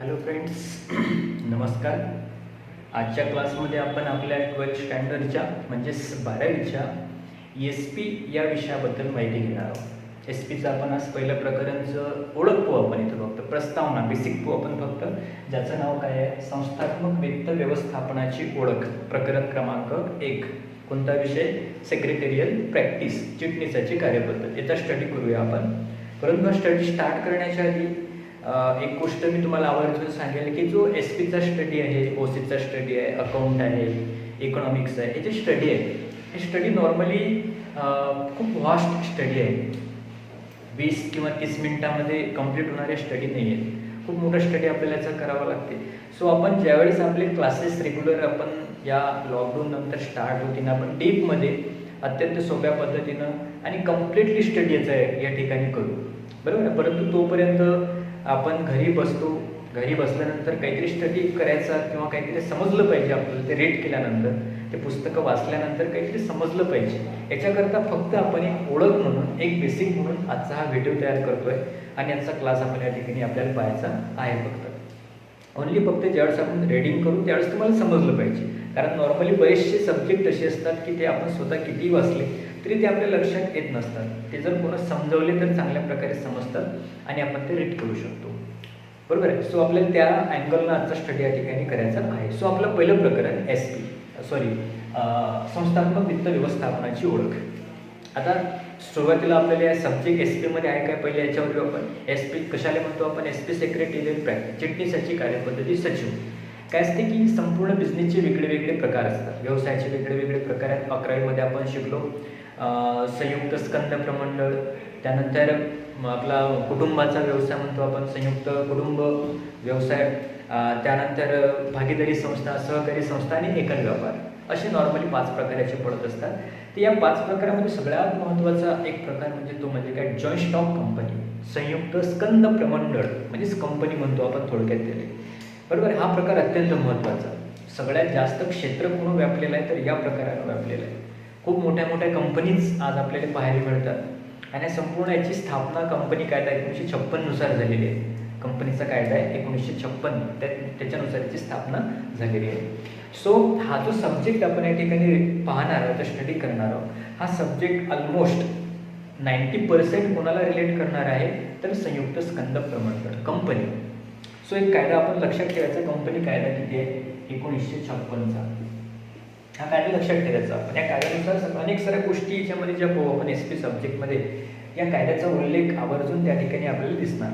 Hello friends, नमस्कार. आजच्या क्लासमध्ये आपण आपल्या 12th स्टँडर्डच्या म्हणजेच 12वीच्या एस पी या विषयाबद्दल माहिती घेणार आहोत. एस पीचं आपण आज पहिलं प्रकरणचं ओळख पाहू. आपण इथं फक्त प्रस्तावना बेसिक पाहू आपण फक्त, ज्याचं नाव काय आहे, संस्थात्मक वित्त व्यवस्थापनाची ओळख, प्रकरण क्रमांक 1. कोणता विषय? सेक्रेटेरियल प्रॅक्टिस, चिटणीसाची कार्यपद्धत. याचा स्टडी करूया आपण. परंतु हा स्टडी स्टार्ट करण्याच्या आधी एक गोष्ट मी तुम्हाला आवर्जून सांगेल की जो एस पीचा स्टडी आहे, ओ सीचा स्टडी आहे, अकाउंट आहे, इकॉनॉमिक्स आहे, हे जे स्टडी आहे हे स्टडी नॉर्मली खूप व्हास्ट स्टडी आहे. 20 किंवा 30 मिनिटामध्ये कंप्लीट होणारे स्टडी नाही आहे. खूप मोठा स्टडी आपल्याला याचा करावा लागते. सो आपण ज्यावेळेस आपले क्लासेस रेग्युलर आपण या लॉकडाऊन नंतर स्टार्ट होतील, आपण डीपमध्ये अत्यंत सोप्या पद्धतीनं आणि कम्प्लिटली स्टडी याचा या ठिकाणी करू, बरोबर आहे. परंतु तोपर्यंत आपण घरी बसतो. घरी बसल्यानंतर काहीतरी स्टडी करायचा किंवा काहीतरी समजलं पाहिजे आपल्याला. ते रीड केल्यानंतर, ते पुस्तकं वाचल्यानंतर काहीतरी समजलं पाहिजे. याच्याकरता फक्त आपण एक ओळख म्हणून, एक बेसिक म्हणून आजचा हा व्हिडिओ तयार करतोय आणि आजचा क्लास आपण या ठिकाणी आपल्याला पाहायचा आहे. फक्त ज्यावेळेस आपण रीडिंग करू त्यावेळेस तुम्हाला समजलं पाहिजे. कारण नॉर्मली बरेचसे सब्जेक्ट असे असतात की ते आपण स्वतः कितीही वाचले तरी ते आपल्या लक्षात येत नसतात. ते जर कोणा समजवले तर चांगल्या प्रकारे समजतात आणि आपण ते रीड करू शकतो, बरोबर आहे. सो आपल्याला त्या अँगलनं आजचा स्टडी या ठिकाणी करायचा आहे. सो आपलं पहिलं प्रकरण संस्थात्मक वित्त व्यवस्थापनाची ओळख. आता सुरुवातीला आपल्याला या सब्जेक्ट एस पीमध्ये आहे काय, पहिले याच्यावर आपण एस पी कशाला म्हणतो आपण, एस पी सेक्रेटेरियल प्रॅक्टिस, चिटणीसाची कार्यपद्धती, सचिव. काय असते की संपूर्ण बिझनेसचे वेगळे वेगळे प्रकार असतात, व्यवसायाचे वेगळे वेगळे प्रकार आहेत. 11वीमध्ये आपण शिकलो संयुक्त स्कंद प्रमंडळ, त्यानंतर आपला कुटुंबाचा व्यवसाय म्हणतो आपण संयुक्त कुटुंब व्यवसाय, त्यानंतर भागीदारी संस्था, सहकारी संस्था आणि एकल व्यापार, असे नॉर्मली 5 प्रकाराचे पडत असतात. तर या 5 प्रकारामध्ये सगळ्यात महत्त्वाचा एक प्रकार म्हणजे तो म्हणजे काय, जॉईंट स्टॉक कंपनी, संयुक्त स्कंद प्रमंडळ म्हणजेच कंपनी म्हणतो आपण थोडक्यात त्याला, बरोबर. हा प्रकार अत्यंत महत्त्वाचा. सगळ्यात जास्त क्षेत्र कोण व्यापलेलं आहे तर या प्रकारानं व्यापलेलं आहे. खूप मोठ्या मोठ्या कंपनीज आज आपल्याला पाहायला मिळतात आणि संपूर्ण याची स्थापना कंपनी कायदा 1956 नुसार झालेली आहे. कंपनीचा कायदा आहे 1956, त्याच्यानुसार याची स्थापना झालेली आहे. सो हा जो सब्जेक्ट आपण या ठिकाणी पाहणार आहोत, स्टडी करणार आहोत, हा सब्जेक्ट ऑलमोस्ट 90% कोणाला रिलेट करणार आहे तर संयुक्त स्कंद प्रमंडळ, कंपनी. सो एक कायदा आपण लक्षात ठेवायचा, कंपनी कायदा किती आहे, 1956चा. हा कायदा लक्षात ठेवायचा आपण. या कायद्यानुसार अनेक साऱ्या गोष्टी याच्यामध्ये ज्या पाहू आपण एस पी सब्जेक्टमध्ये, या कायद्याचा उल्लेख आवर्जून त्या ठिकाणी आपल्याला दिसणार,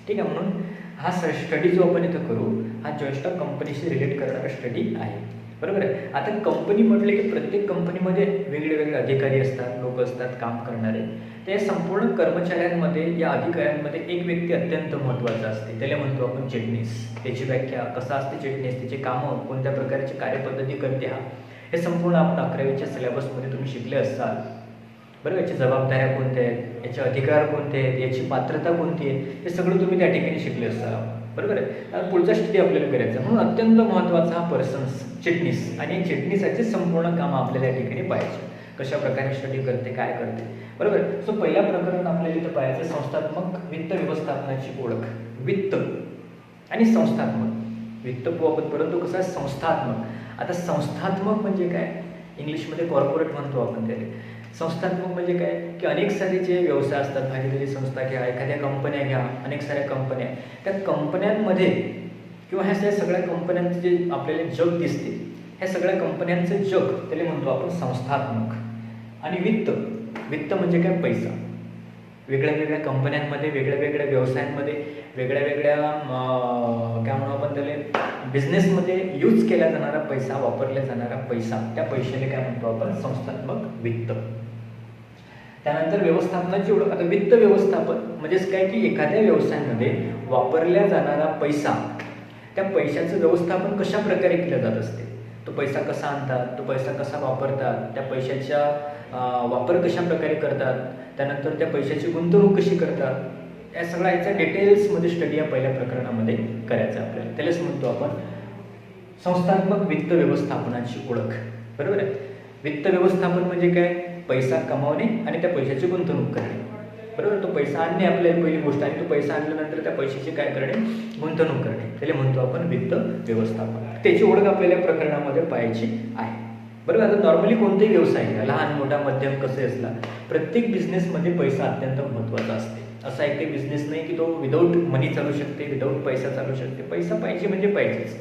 ठीक आहे. म्हणून हा स्टडी जो आपण इथं करू हा जॉईंट स्टॉक कंपनीशी रिलेट करणारा स्टडी आहे, बरोबर आहे. आता कंपनी म्हटले की प्रत्येक कंपनीमध्ये वेगळे वेगळे अधिकारी असतात, लोक असतात काम करणारे. त्या संपूर्ण कर्मचाऱ्यांमध्ये, या अधिकाऱ्यांमध्ये एक व्यक्ती अत्यंत महत्त्वाचा असते, त्याला म्हणतो आपण चिटणीस. त्याची व्याख्या कसं असते चिटणीस, त्याचे कामं, कोणत्या प्रकारची कार्यपद्धती करते, हे संपूर्ण आपण 11वीच्या सिलेबसमध्ये तुम्ही शिकले असाल, बरोबर. याची जबाबदाऱ्या कोणत्या आहेत, याचे अधिकार कोणते आहेत, याची पात्रता कोणती आहे, हे सगळं तुम्ही त्या ठिकाणी शिकले असाल, बरोबर आहे. पुढचा स्टडी आपल्याला करायचा. म्हणून अत्यंत महत्त्वाचा हा पर्सन्स, चिटणीस, आणि चिटणीसाचे संपूर्ण कामं आपल्याला या ठिकाणी पाहायचे, कशा प्रकारे स्टडी करते, काय करते, बरोबर. सो पहिल्या प्रकरण आपल्याला इथं पाहायचं संस्थात्मक वित्त व्यवस्थापनाची ओळख. वित्त आणि संस्थात्मक, वित्त आपण, परंतु कसं आहे संस्थात्मक. आता संस्थात्मक म्हणजे काय, इंग्लिशमध्ये कॉर्पोरेट म्हणतो आपण त्याला. संस्थात्मक म्हणजे काय की अनेक सारे जे व्यवसाय असतात, भागीदारी संस्था घ्या, एखाद्या कंपन्या घ्या, अनेक साऱ्या कंपन्या, त्या कंपन्यांमध्ये किंवा ह्या सगळ्या कंपन्यांचं जे आपल्याला जग दिसते, ह्या सगळ्या कंपन्यांचं जग त्याला म्हणतो आपण संस्थात्मक. आणि वित्त, वित्त म्हणजे काय, पैसा. वेगळ्या वेगळ्या कंपन्यांमध्ये, वेगळ्या वेगळ्या व्यवसायांमध्ये, वेगळ्या वेगळ्या काय म्हणू आपण त्याला, बिझनेसमध्ये यूज केला जाणारा पैसा, वापरला जाणारा पैसा, त्या पैशाला काय म्हणतो आपण, संस्थात्मक वित्त. त्यानंतर व्यवस्थापनाची ओळख. आता वित्त व्यवस्थापन म्हणजेच काय की एखाद्या व्यवसायामध्ये वापरला जाणारा पैसा, त्या पैशाचं व्यवस्थापन कशा प्रकारे केलं जात असते, तो पैसा कसा आणतात, तो पैसा कसा वापरतात, त्या पैशाच्या वापर कशा प्रकारे करतात, त्यानंतर त्या पैशाची गुंतवणूक कशी करतात, या सगळ्या याच्या डिटेल्समध्ये स्टडी या पहिल्या प्रकरणामध्ये करायचं आपल्याला. त्यालाच म्हणतो आपण संस्थात्मक वित्त व्यवस्थापनाची ओळख, बरोबर आहे. वित्त व्यवस्थापन म्हणजे काय, पैसा कमावणे आणि त्या पैशाची गुंतवणूक करणे. बरोबर. तो पैसा आणणे आपल्याला पहिली गोष्ट, आणि तो पैसा आणल्यानंतर त्या पैशाची काय करणे, गुंतवणूक करणे, त्याला म्हणतो आपण वित्त व्यवस्थापन. त्याची ओळख आपल्याला या प्रकरणामध्ये पाहायची आहे. बरोबर. आता नॉर्मली कोणताही व्यवसाय घ्या, लहान मोठा मध्यम कसे असला, प्रत्येक बिझनेसमध्ये पैसा अत्यंत महत्त्वाचा असते. असा एक काही बिझनेस नाही की तो विदाऊट मनी चालू शकते, विदाऊट पैसा चालू शकते. पैसा पाहिजे म्हणजे पाहिजेच,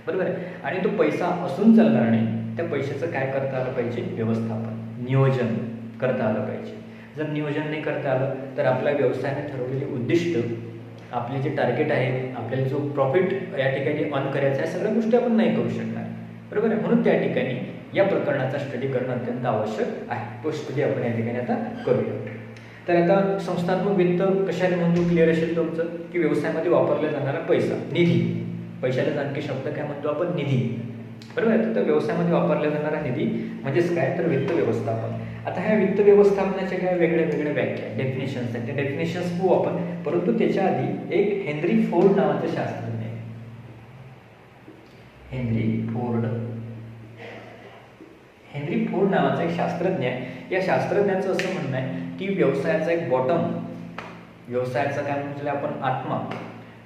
बरोबर आहे. आणि तो पैसा असून चालणार नाही. त्या पैशाचं काय करता आलं पाहिजे, व्यवस्थापन, नियोजन करता आलं पाहिजे. जर नियोजन नाही करता आलं तर आपल्या व्यवसायाने ठरवलेले उद्दिष्ट, आपले जे टार्गेट आहे, आपल्याला जो प्रॉफिट या ठिकाणी अर्न करायचा आहे, सगळ्या गोष्टी आपण नाही करू शकणार, बरोबर आहे. म्हणून त्या ठिकाणी या प्रकरणाचा स्टडी करणं अत्यंत आवश्यक आहे. तो स्टडी आपण या ठिकाणी आता करूया. तर आता संस्थात्मक वित्त कशाने म्हणतो, क्लिअर असेल तुमचं, की व्यवसायामध्ये वापरला जाणारा पैसा, निधी. पैशाला आणखी शब्द काय म्हणतो आपण, निधी, बरोबर आहे. तर व्यवसायामध्ये वापरला जाणारा निधी म्हणजेच काय, तर वित्त व्यवस्थापन. आता ह्या वित्त व्यवस्थापनाच्या काय वेगळ्या वेगळ्या व्याख्या, डेफिनेशन्स आहेत. त्या डेफिनेशन्स पाहू आपण, परंतु त्याच्या आधी एक हेनरी फोर्ड नावाचे शास्त्रज्ञ आहे. हेनरी फोर्ड नावाचा एक शास्त्रज्ञ आहे. या शास्त्रज्ञाचं असं म्हणणं आहे की व्यवसायाचा एक बॉटम, व्यवसायाचा काय म्हटलं आपण, आत्मा,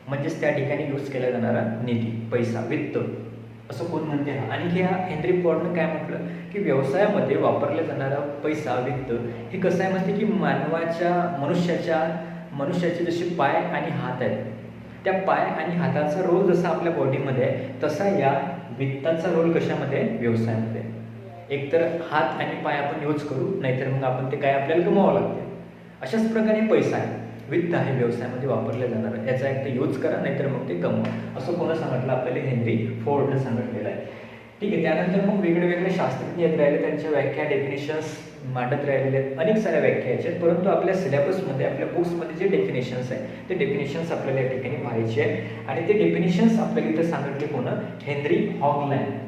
म्हणजेच त्या ठिकाणी यूज केला जाणारा निधी, पैसा, वित्त, असं कोण म्हणते. आणि ह्या हेनरी फोर्डनं काय म्हटलं की व्यवसायामध्ये वापरला जाणारा पैसा, वित्त हे कसं आहे म्हणते की मनुष्याचे जसे पाय आणि हात आहेत, त्या पाय आणि हाताचा रोल जसा आपल्या बॉडीमध्ये आहे, तसा या वित्ताचा रोल कशामध्ये, व्यवसायामध्ये. एकतर हात आणि पाय आपण यूज करू, नाहीतर मग आपण ते काय आपल्याला गमावं लागते. अशाच प्रकारे पैसा आहे, वित्त आहे, व्यवसायामध्ये वापरले जाणार. याचा एक तर यूज करा, नाहीतर मग ते गमवा, असं कोणा सांगितलं, आपल्याला हेनरी फोर्डनं सांगितलेलं आहे. ठीक आहे. त्यानंतर मग वेगळे शास्त्रज्ञ येत राहिले, त्यांच्या व्याख्या, डेफिनेशन्स मांडत राहिलेले आहेत. अनेक साऱ्या व्याख्या आहेत, परंतु आपल्या सिलेबसमध्ये, आपल्या बुक्समध्ये जे डेफिनेशन्स आहे, ते डेफिनेशन्स आपल्याला या ठिकाणी पाहायचे आहे. आणि ते डेफिनेशन्स आपल्याला इथं सांगितले कोण, हेनरी हॉगलँड.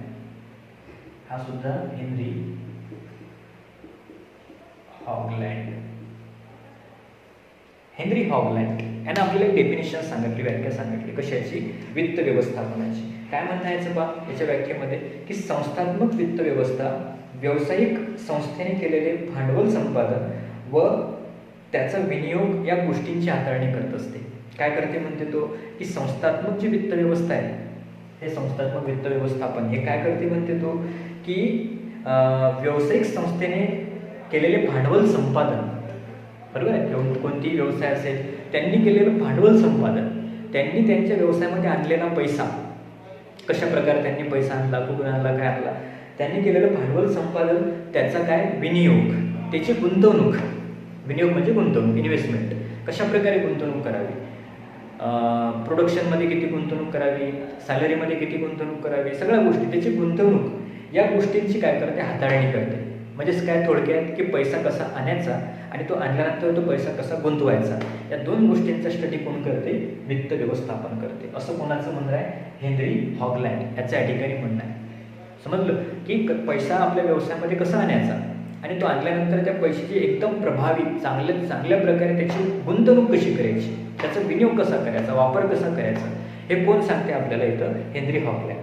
हा सुद्धा हेनरी हॉगलँड यानं आपल्याला एक डेफिनेशन सांगितली, व्याख्या सांगितली कशाची, वित्त व्यवस्थापनाची. काय म्हणता याचं बा याच्या व्याख्येमध्ये, की संस्थात्मक वित्त व्यवस्था व्यावसायिक संस्थेने केलेले भांडवल संपादन व त्याचा विनियोग या गोष्टींची हाताळणी करत असते. काय करते म्हणते तो, की संस्थात्मक जी वित्त व्यवस्था आहे, हे संस्थात्मक वित्त व्यवस्थापन हे काय करते म्हणते तो, की व्यावसायिक संस्थेने केलेले भांडवल संपादन, बरोबर आहे. कोणतीही व्यवसाय असेल, त्यांनी केलेलं भांडवल संपादन, त्यांनी त्यांच्या व्यवसायामध्ये आणलेला पैसा, कशा प्रकारे त्यांनी पैसा आणला, कुठून आणला, काय आणला, त्यांनी केलेलं भांडवल संपादन, त्याचा काय विनियोग, त्याची गुंतवणूक, विनियोग म्हणजे गुंतवणूक, इन्व्हेस्टमेंट, कशा प्रकारे गुंतवणूक करावी, प्रोडक्शनमध्ये किती गुंतवणूक करावी, सॅलरीमध्ये किती गुंतवणूक करावी, सगळ्या गोष्टी, त्याची गुंतवणूक या गोष्टींची काय करते, हाताळणी करते. म्हणजेच काय थोडक्यात, की पैसा कसा आणायचा आणि तो आणल्यानंतर तो पैसा कसा गुंतवायचा, या दोन गोष्टींचा स्टडी कोण करते, वित्त व्यवस्थापन करते, असं कोणाचं म्हणणं आहे, हेनरी हॉगलँड याचं या ठिकाणी म्हणणं आहे. समजलं, की पैसा आपल्या व्यवसायामध्ये कसा आणायचा आणि तो आणल्यानंतर त्या पैशाची एकदम प्रभावी चांगल्या प्रकारे त्याची गुंतवणूक कशी करायची, त्याचा विनियोग कसा करायचा, वापर कसा करायचा, हे कोण सांगते आपल्याला इथं, हेनरी हॉगलँड.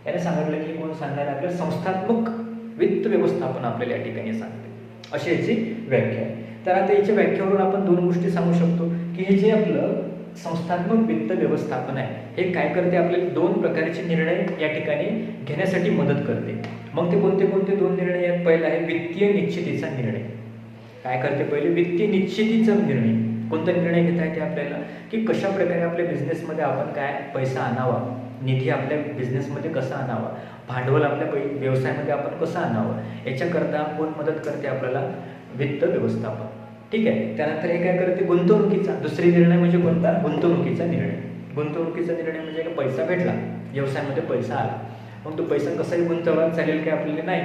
याने सांगितलं की कोण सांगणार, आपल्याला संस्थात्मक वित्त व्यवस्थापन आपल्याला या ठिकाणी सांगते, अशी याची व्याख्या आहे. तर आता याच्या व्याख्येवरून आपण दोन गोष्टी सांगू शकतो, की हे जे आपलं संस्थात्मक वित्त व्यवस्थापन आहे, हे काय करते, आपल्याला दोन प्रकारचे निर्णय या ठिकाणी घेण्यासाठी मदत करते. मग ते कोणते दोन निर्णय आहेत. पहिला आहे वित्तीय निश्चितीचा निर्णय. काय करते, पहिले वित्तीय निश्चितीचा निर्णय. कोणता निर्णय घेता येते आपल्याला, की कशा प्रकारे आपल्या बिझनेसमध्ये आपण काय पैसा आणावा, निधी आपल्या बिझनेसमध्ये कसा आणावा, भांडवल आपल्या व्यवसायामध्ये आपण कसं आणावं, याच्याकरता कोण मदत करते आपल्याला, वित्त व्यवस्थापन. ठीक आहे. त्यानंतर हे काय करते, गुंतवणुकीचा दुसरी निर्णय म्हणजे कोणता, गुंतवणुकीचा निर्णय. गुंतवणुकीचा निर्णय म्हणजे पैसा भेटला, व्यवसायामध्ये पैसा आला, मग तो पैसा कसाही गुंतवला चालेल काय आपल्याला, नाही.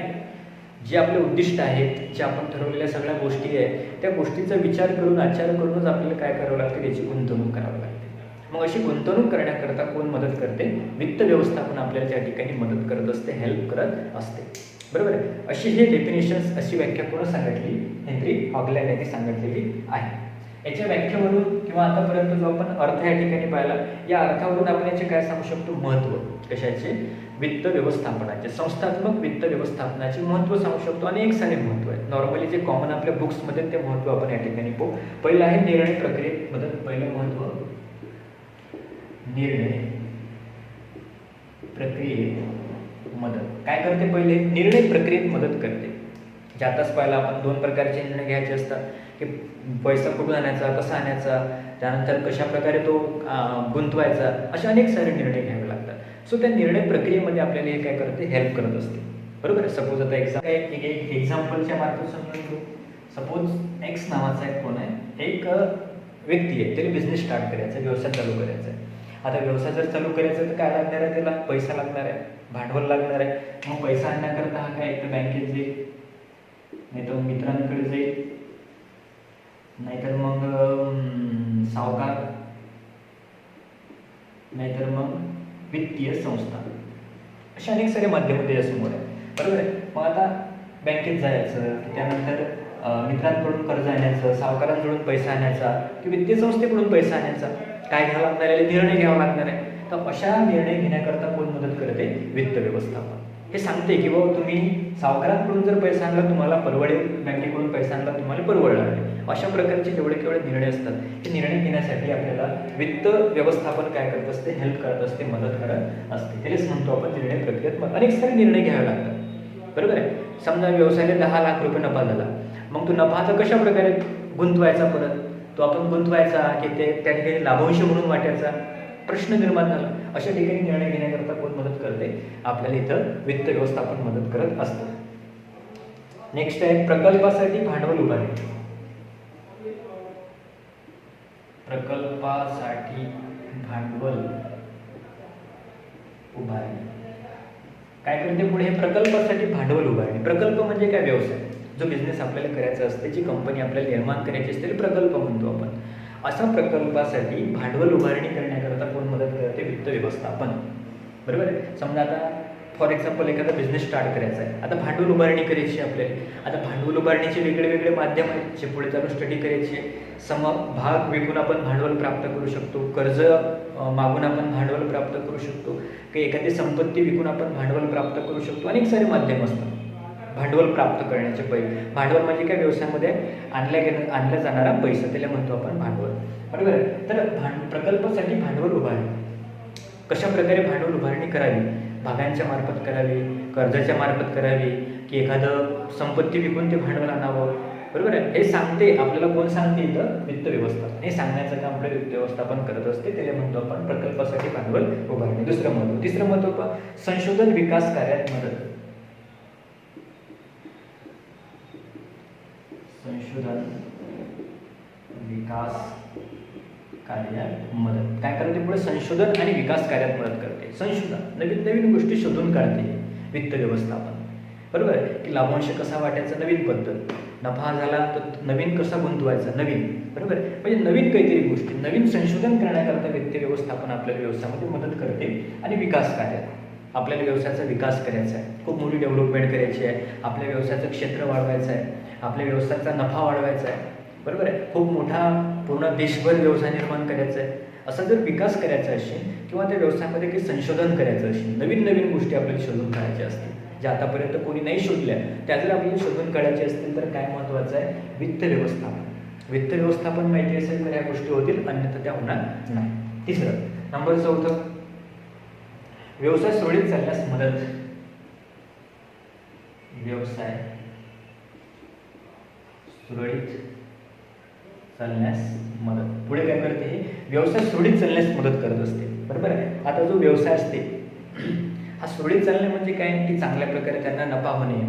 जे आपले उद्दिष्ट आहेत, जे आपण ठरवलेल्या सगळ्या गोष्टी आहेत, त्या गोष्टीचा विचार करून, आचार करूनच आपल्याला काय करावं लागते, त्याची गुंतवणूक करावी लागते. मग अशी गुंतवणूक करण्याकरता कोण मदत करते, वित्त व्यवस्थापन आपल्याला त्या ठिकाणी मदत करत असते, हेल्प करत असते, बरोबर आहे. अशी हे डेफिनेशन्स, अशी व्याख्या कोण सांगितली, हेनरी हॉगलँड यांनी सांगितलेली आहे. याच्या व्याख्येवरून किंवा आतापर्यंत जो आपण अर्थ या ठिकाणी पाहिला, या अर्थावरून आपण याचे काय सांगू शकतो, महत्त्व कशाचे, वित्त व्यवस्थापनाचे, संस्थात्मक वित्त व्यवस्थापनाचे महत्त्व सांगू शकतो. आणि एक सारे महत्त्व आहे, नॉर्मली जे कॉमन आपल्या बुक्समध्ये ते महत्त्व आपण या ठिकाणी पाहू. पहिलं आहे निर्णय प्रक्रियेत मदत. पहिलं महत्त्व निर्णय प्रक्रियेत मदत. काय करते, पहिले निर्णय प्रक्रियेत मदत करते. ज्यातच पाहिला आपण 2 प्रकारचे निर्णय घ्यायचे असतात, की पैसा कुठून आणायचा, कसा आणायचा, त्यानंतर कशा प्रकारे तो गुंतवायचा, असे अनेक सारे निर्णय घ्यावे लागतात. सो त्या निर्णय प्रक्रियेमध्ये आपल्याला हे काय करते, हेल्प करत असते. बरोबर आहे. सपोज आता एक एक्झाम्पलच्या मार्फत समजून घेऊ. सपोज एक्स नावाचा एक कोण आहे, एक व्यक्ती आहे, त्याला बिझनेस स्टार्ट करायचा, व्यवसाय चालू करायचा आहे. आता व्यवसाय जर चालू करायचा तर काय लागणार आहे, त्याला पैसा लागणार आहे, भांडवल लागणार आहे. मग पैसा आणण्याकरता हा काय, तर बँकेत जाईल, नाही तर मित्रांकडे जाईल, नाहीतर मग सावकार, नाहीतर मग वित्तीय संस्था, अशा अनेक सारे माध्यम त्याच्यासमोर आहे. बरोबर आहे. मग आता बँकेत जायचं, त्यानंतर मित्रांकडून कर्ज आणायचं, सावकारांकडून पैसा आणायचा, की वित्तीय संस्थेकडून पैसा आणायचा, काय घ्यावं लागणार आहे, निर्णय घ्यावा लागणार आहे. तर अशा निर्णय घेण्याकरता कोण मदत करते, वित्त व्यवस्थापन. हे सांगते की बाबा तुम्ही सावकारांकडून जर पैसा आणला तुम्हाला परवडेल, बँकेकडून पैसा आणला तुम्हाला परवडणार नाही. अशा प्रकारचे जेवढे केवढे निर्णय असतात, हे निर्णय घेण्यासाठी आपल्याला वित्त व्यवस्थापन काय करत असते, हेल्प करत असते, मदत करत असते. त्यालाच म्हणतो आपण निर्णय प्रक्रियेत अनेक सारे निर्णय घ्यावे लागतात. बरोबर आहे. समजा व्यवसायाला 10 लाख रुपये नफा झाला, मग तो नफा आता कशा प्रकारे गुंतवायचा, परत तो आपण गुंतवायचा की ते त्या ठिकाणी लाभांश म्हणून वाटायचा, प्रश्न निर्माण झाला. अशा ठिकाणी निर्णय घेण्याकरता कोण मदत करते, आपल्याला इथं वित्त व्यवस्थापन मदत करत असतं. नेक्स्ट आहे प्रकल्पासाठी भांडवल उभारणे. प्रकल्पासाठी भांडवल उभारणे काय करते पुढे, प्रकल्पासाठी भांडवल उभारणे. प्रकल्प म्हणजे काय, व्यवसाय, जो बिझनेस आपल्याला करायचा असते, जी कंपनी आपल्याला निर्माण करायची असते, प्रकल्प म्हणतो आपण. अशा प्रकल्पासाठी भांडवल उभारणी करण्याकरता कोण मदत करते, वित्त व्यवस्थापन. बरोबर आहे. समजा आता फॉर एक्झाम्पल एखादा बिझनेस स्टार्ट करायचा आहे, आता भांडवल उभारणी करायची आपल्याला. आता भांडवल उभारणीचे वेगळे वेगळे माध्यम आहेत, जे पुढे चालून स्टडी करायची आहे. समभाग विकून आपण भांडवल प्राप्त करू शकतो, कर्ज मागून आपण भांडवल प्राप्त करू शकतो, की एखादी संपत्ती विकून आपण भांडवल प्राप्त करू शकतो. अनेक सारे माध्यम असतात भांडवल प्राप्त करण्याचे. पहिले भांडवल म्हणजे काय, व्यवसायामध्ये आणला जाणारा पैसा, त्याला म्हणतो आपण भांडवल. बरोबर आहे. तर प्रकल्पासाठी भांडवल उभारणी, कशा प्रकारे भांडवल उभारणी करावी, भागांच्या मार्फत करावी, कर्जाच्या मार्फत करावी, की एखादं संपत्ती विकून ते भांडवल आणावं. बरोबर आहे. हे सांगते आपल्याला, कोण सांगते, इथं वित्त व्यवस्थापन. हे सांगण्याचं काम आपलं वित्त व्यवस्थापन करत असते, त्याला म्हणतो आपण प्रकल्पासाठी भांडवल उभारणी. दुसरं महत्व. तिसरं महत्व, संशोधन विकास कार्यात मदत. संशोधन विकास कार्यात मदत काय करते, पुढे संशोधन आणि विकास कार्यात मदत करते. संशोधन, नवीन नवीन गोष्टी शोधून काढते वित्त व्यवस्थापन. बरोबर आहे. की लाभांश कसा वाटायचा, नवीन पद्धत, नफा झाला तर नवीन कसा गुंतवायचा, नवीन. बरोबर आहे. म्हणजे नवीन काहीतरी गोष्टी, नवीन संशोधन करण्याकरता वित्त व्यवस्थापन आपल्याला व्यवसायामध्ये मदत करते. आणि विकास कार्यात आपल्याला व्यवसायाचा विकास करायचा आहे, खूप मोठी डेव्हलपमेंट करायची आहे, आपल्या व्यवसायाचं क्षेत्र वाढवायचं आहे, आपल्या व्यवसायाचा नफा वाढवायचा आहे. बरोबर आहे. खूप मोठा पूर्ण देशभर व्यवसाय निर्माण करायचा आहे. असा जर विकास करायचा असेल किंवा त्या व्यवसायामध्ये काही संशोधन करायचं असेल, नवीन नवीन गोष्टी आपल्याला शोधून काढायच्या असतील, ज्या आतापर्यंत कोणी नाही शोधल्या, त्या जर आपल्याला शोधून काढायचे असतील तर काय महत्त्वाचं आहे, वित्त व्यवस्थापन. वित्त व्यवस्थापन माहिती असेल तर या गोष्टी होतील, अन्यथा त्या होणार नाही. तिसरं, नंबर 4, व्यवसाय सुरळीत चालण्यास मदत. व्यवसाय सुरळीत चालण्यास मदत. पुढे काय करते, हे व्यवसाय सुरळीत चालण्यास मदत करत असते. बरोबर आहे. आता जो व्यवसाय असते हा सुरळीत चालणे म्हणजे काय, की चांगल्या प्रकारे त्यांना नफा होणे,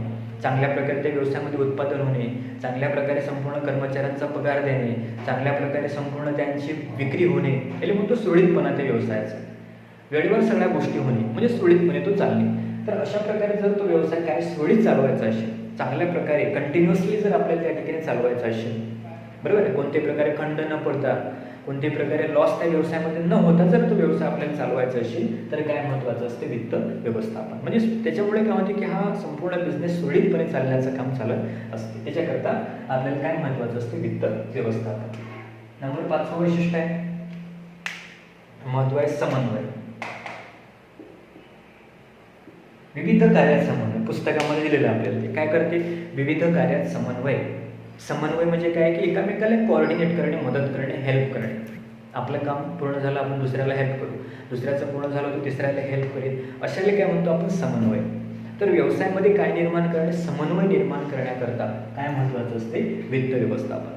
चांगल्या प्रकारे त्या व्यवसायामध्ये उत्पादन होणे, चांगल्या प्रकारे संपूर्ण कर्मचाऱ्यांचा पगार देणे, चांगल्या प्रकारे संपूर्ण त्यांची विक्री होणे, याला म्हणतो सुरळीतपणा त्या व्यवसायाचा. वेळेवर सगळ्या गोष्टी होणे म्हणजे सुरळीतपणे तो चालणे. तर अशा प्रकारे जर तो व्यवसाय काय सुरळीत चालवायचा असेल, चांगल्या प्रकारे कंटिन्युअसली जर आपल्याला त्या ठिकाणी चालवायचा असेल, बरोबर आहे, कोणत्याही प्रकारे खंड न पडता, कोणत्याही प्रकारे लॉस त्या व्यवसायामध्ये न होता जर तो व्यवसाय आपल्याला चालवायचा असेल तर काय महत्त्वाचं असते, वित्त व्यवस्थापन. म्हणजे त्याच्यामुळे काय होते की हा संपूर्ण बिझनेस सुरळीतपणे चालण्याचं काम चालत असते. त्याच्याकरता आपल्याला काय महत्त्वाचं असते, वित्त व्यवस्थापन. नंबर 5 वैशिष्ट्य आहे महत्व आहे समन्वय. विविध कार्यात समन्वय पुस्तकामध्ये दिलेलं आपल्याला ते काय करते विविध कार्यात समन्वय. समन्वय म्हणजे काय की एकामेकाला कोऑर्डिनेट करणे, मदत करणे, हेल्प करणे. आपलं काम पूर्ण झालं आपण दुसऱ्याला हेल्प करू, दुसऱ्याचं पूर्ण झालं तर तिसऱ्याला हेल्प करेल, अशाला काय म्हणतो आपण समन्वय. तर व्यवसायामध्ये काय निर्माण करणे समन्वय निर्माण करण्याकरता काय महत्त्वाचं असते वित्त व्यवस्थापन.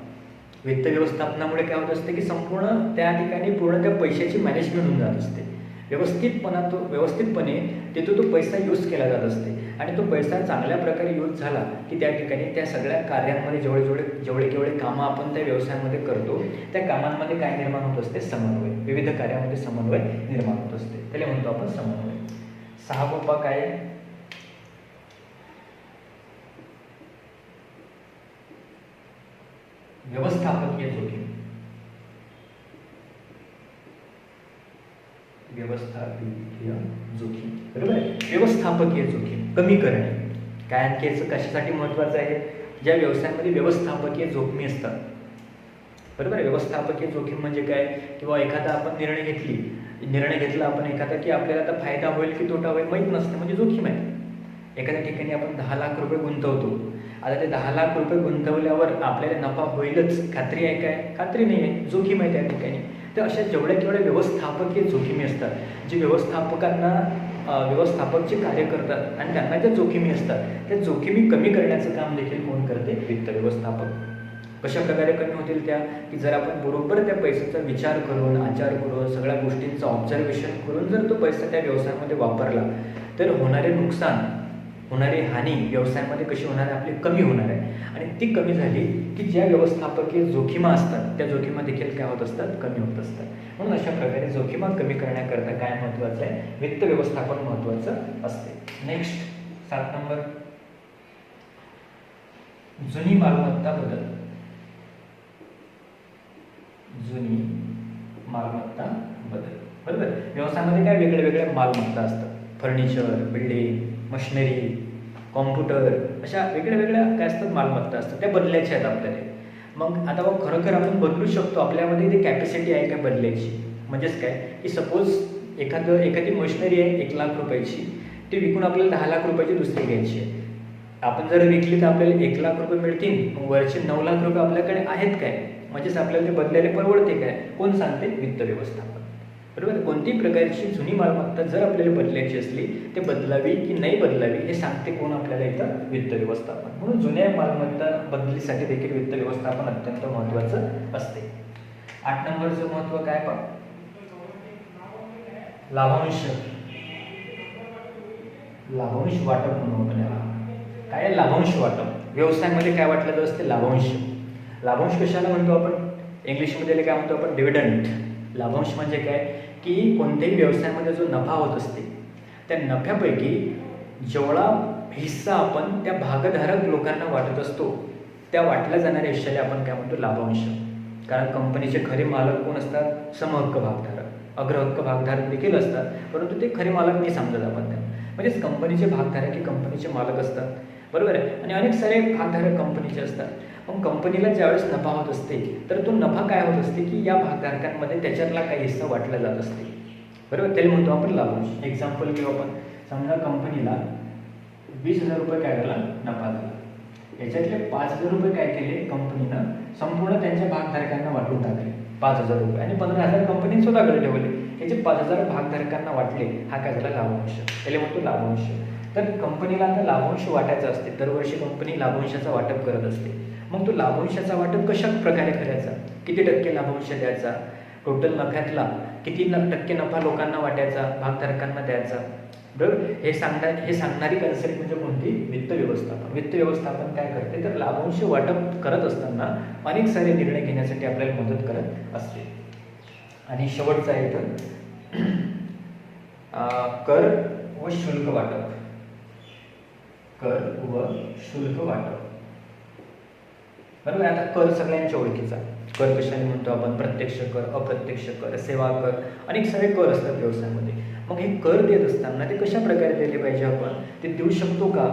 वित्त व्यवस्थापनामुळे काय होत असते की संपूर्ण त्या ठिकाणी पूर्ण त्या पैशाची मॅनेजमेंट होऊन जात असते. व्यवस्थितपणे तिथं तो पैसा यूज केला जात असते आणि तो पैसा चांगल्या प्रकारे यूज झाला की त्या ठिकाणी त्या सगळ्या कार्यांमध्ये जेवढे कामं आपण त्या व्यवसायामध्ये करतो त्या कामांमध्ये काय निर्माण होत असते समन्वय. विविध कार्यामध्ये समन्वय निर्माण होत असते त्याला म्हणतो आपण समन्वय. 6 काय व्यवस्थापकीय जोखीम. व्यवस्थापकीय जोखीम बरोबर आहे. व्यवस्थापकीय जोखीम कमी करणे काय आणखी याचं कशासाठी महत्त्वाचं आहे ज्या व्यवसायामध्ये व्यवस्थापकीय जोखमी असतात बरोबर आहे. व्यवस्थापकीय जोखीम म्हणजे काय किंवा एखादा आपण निर्णय घेतला आपण एखादा की आपल्याला आता फायदा होईल की तोटा होईल माहीत नसतं म्हणजे जोखीम आहे. एखाद्या ठिकाणी आपण 10 लाख रुपये गुंतवतो, आता ते 10 लाख रुपये गुंतवल्यावर आपल्याला नफा होईलच खात्री आहे काय खात्री नाही आहे, जोखीम आहे त्या ठिकाणी. तर अशा जेवढ्या व्यवस्थापकीय जोखीमी असतात जे व्यवस्थापक जे कार्य करतात आणि त्यांना ज्या जोखीमी असतात त्या जोखीमी कमी करण्याचं काम देखील कोण करते वित्त व्यवस्थापक. कशा प्रकारे कमी होतील त्या की जर आपण बरोबर त्या पैशाचा विचार करून आचार करून सगळ्या गोष्टींचं ऑब्झर्वेशन करून जर तो पैसा त्या व्यवसायामध्ये वापरला तर होणारे नुकसान होणारी हानी व्यवसायामध्ये कशी होणार आहे आपली कमी होणार आहे. आणि ती कमी झाली की ज्या व्यवस्थापकीय जोखीमा असतात त्या जोखीमा देखील काय होत असतात कमी होत असतात. म्हणून अशा प्रकारे जोखीमा कमी करण्याकरता काय महत्त्वाचं आहे वित्त व्यवस्थापन महत्त्वाचं असते. नेक्स्ट 7 नंबर जुनी मालमत्ता बदल. जुनी मालमत्ता बदल बरोबर. व्यवसायामध्ये काय वेगळ्या मालमत्ता असतात. फर्निचर, बिल्डिंग, मशिनरी, कॉम्प्युटर अशा वेगळ्या काय असतात मालमत्ता असतात त्या बदलायच्या आहेत आपल्याला. मग आता बघ खरोखर आपण बदलू शकतो आपल्यामध्ये ती कॅपॅसिटी आहे काय बदलायची. म्हणजेच काय की सपोज एखादी मशिनरी आहे 1 लाख रुपयाची ती विकून आपल्याला 10 लाख रुपयाची दुसरी घ्यायची आहे. आपण जर विकली तर आपल्याला 1 लाख रुपये मिळतील मग वरचे 9 लाख रुपये आपल्याकडे आहेत काय म्हणजेच आपल्याला ते बदलायला परवडते काय कोण सांगते वित्त व्यवस्थापन बरोबर. कोणतीही प्रकारची जुनी मालमत्ता जर आपल्याला बदलायची असली ते बदलावी की नाही बदलावी हे सांगते कोण आपल्याला इथं वित्त व्यवस्थापन. म्हणून जुन्या मालमत्ता बदलीसाठी देखील वित्त व्यवस्थापन अत्यंत महत्त्वाचं असते. 8 नंबरचं महत्त्व काय पण लाभांश वाटप म्हणून आपण याला काय लाभांश वाटप. व्यवसायामध्ये काय वाटलं जात असते लाभांश कशाला म्हणतो आपण इंग्लिशमध्ये काय म्हणतो आपण डिव्हिडंड. लाभांश म्हणजे काय की कोणत्याही व्यवसायामध्ये जो नफा होत असते त्या नफ्यापैकी जेवढा हिस्सा आपण त्या भागधारक लोकांना वाटत असतो त्या वाटल्या जाणाऱ्या हिश्श्याला आपण काय म्हणतो लाभांश. कारण कंपनीचे खरे मालक कोण असतात समहक्क भागधारक, अग्रहक्क भागधारक देखील असतात परंतु ते खरे मालक नाही समजत आपण त्यांना. म्हणजेच कंपनीचे भागधारक हे कंपनीचे मालक असतात बरोबर आहे आणि अनेक सारे भागधारक कंपनीचे असतात. मग कंपनीला ज्यावेळेस नफा होत असते तर तो नफा काय होत असते की या भागधारकांमध्ये त्याच्यातला काही हिस्सा वाटला जात असते बरोबर. त्याला म्हणतो आपण लाभांश. एक्झाम्पल घेऊ आपण. समजा कंपनीला 20,000 रुपये काय झाला नफा झाला याच्यातले 5,000 रुपये काय केले कंपनीनं संपूर्ण त्यांच्या भागधारकांना वाटून टाकले 5,000 रुपये आणि 15,000 कंपनी स्वतःकडे ठेवले. याचे 5,000 भागधारकांना वाटले हा काय झाला लाभांश. त्याला म्हणतो लाभांश. तर कंपनीला आता लाभांश वाटायचा असते दरवर्षी कंपनी लाभांशाचा वाटप करत असते. मग तो लाभांशाचा वाटप कशा प्रकारे करायचा किती टक्के लाभांश द्यायचा टोटल नफ्यातला किती टक्के नफा लोकांना वाटायचा भागधारकांना द्यायचा बरोबर. हे सांगणारी कन्सेप्ट म्हणजे कोणती वित्त व्यवस्थापन. वित्त व्यवस्थापन काय करते तर लाभांश वाटप करत असताना अनेक सारे निर्णय घेण्यासाठी आपल्याला मदत करत असते. आणि शेवटचा आहे तर कर व शुल्क वाटप. कर व शुल्क वाटप बरोबर. आता कर सगळ्यांच्या ओळखीचा. कर कशाने म्हणतो आपण प्रत्यक्ष कर, अप्रत्यक्ष कर, सेवा कर, अनेक सारे कर असतात व्यवसायामध्ये. मग हे कर देत असताना ते कशा प्रकारे दिले पाहिजे आपण ते देऊ शकतो का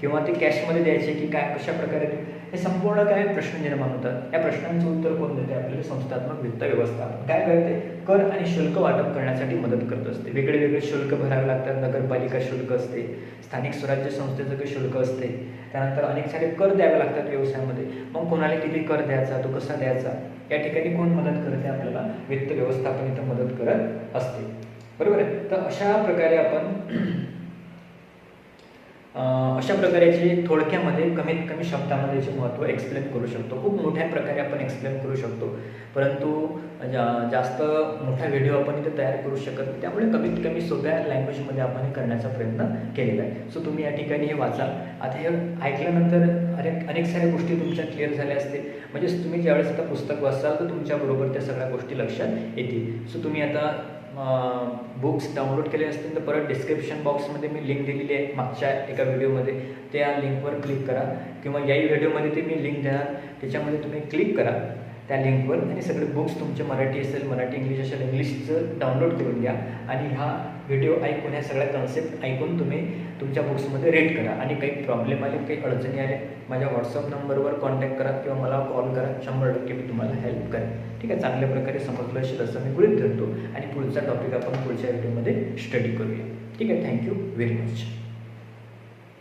किंवा ते कॅशमध्ये द्यायचे की काय कशा प्रकारे हे संपूर्ण काय प्रश्न निर्माण होतात. या प्रश्नांचं उत्तर कोण देते? आपल्याला संस्थात्मक वित्त व्यवस्थापन काय करते? कर आणि शुल्क वाटप करण्यासाठी मदत करत असते. वेगळे वेगळे शुल्क भरावे लागतात. नगरपालिका शुल्क असते, स्थानिक स्वराज्य संस्थेचं काही शुल्क असते, त्यानंतर अनेक सारे कर द्यावे लागतात व्यवसायामध्ये. मग कोणाला किती कर द्यायचा, तो कसा द्यायचा, या ठिकाणी कोण मदत करते? आपल्याला वित्त व्यवस्थापन इथं मदत करत असते. बरोबर आहे. तर अशा प्रकारे थोडक्यामध्ये कमीत कमी शब्दामध्ये याचे महत्त्व एक्सप्लेन करू शकतो. खूप मोठ्या प्रकारे आपण एक्सप्लेन करू शकतो, परंतु जास्त मोठा व्हिडिओ आपण इथे तयार करू शकत नाही. त्यामुळे कमीत कमी सोप्या लँग्वेजमध्ये आपण हे करण्याचा प्रयत्न केलेला आहे. सो तुम्ही या ठिकाणी हे वाचा. आता हे ऐकल्यानंतर अनेक साऱ्या गोष्टी तुमच्या क्लिअर झाल्या असतील. म्हणजे तुम्ही ज्यावेळेस आता पुस्तक वाचाल तर तुमच्याबरोबर त्या सगळ्या गोष्टी लक्षात येतील. सो तुम्ही आता बुक्स डाउनलोड केले असतील तर परत डिस्क्रिप्शन बॉक्समध्ये मी लिंक दिलेली आहे मागच्या एका व्हिडिओमध्ये. त्या लिंकवर क्लिक करा, किंवा याही व्हिडिओमध्ये ते मी लिंक देणार, त्याच्यामध्ये तुम्ही क्लिक करा त्या लिंकवर आणि सगळे बुक्स तुमचे मराठी असेल, मराठी इंग्लिश असेल, इंग्लिशचं डाउनलोड करून घ्या आणि हा व्हिडिओ ऐकून, ह्या सगळ्या कन्सेप्ट ऐकून तुम्ही तुमच्या बुक्समध्ये रीड करा. आणि काही प्रॉब्लेम आले, काही अडचणी आले, माझ्या व्हॉट्सअप नंबरवर कॉन्टॅक्ट करा किंवा मला कॉल करा. 100% मी तुम्हाला हेल्प करेन. ठीक आहे. चांगल्या प्रकारे समजलं असेल असं मी गृहीत धरतो आणि पुढचा टॉपिक आपण पुढच्या व्हिडिओमध्ये स्टडी करूया. ठीक आहे. Thank you very much.